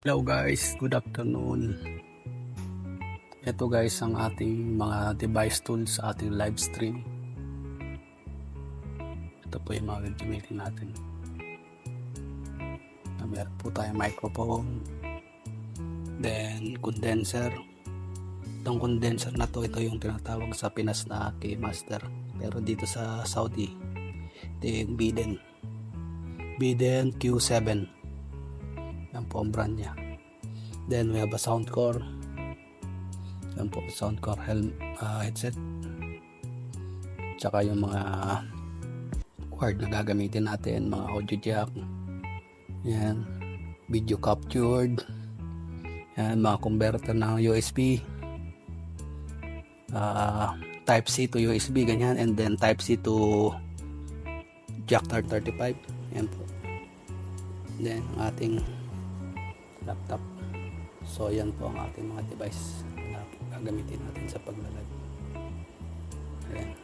Hello guys, good afternoon. Ito guys ang ating mga device tools sa ating live stream. Ito po yung mga gagamitin natin. Meron po tayong microphone, then condenser. Itong condenser na to, ito yung tinatawag sa Pinas na Keymaster. Pero dito sa Saudi, ito yung Biden Q7. Yan po ang brand niya. Then we have a Soundcore. Yan po, Soundcore headset. Tsaka yung mga cord na gagamitin natin, mga audio jack. Yan, video captured. Yan, mga converter ng USB. Type C to USB, ganyan. And then Type C to jack 35. Yan po. Then ang ating laptop. So yan po ang ating mga device na gagamitin natin sa paglalag. Ayan.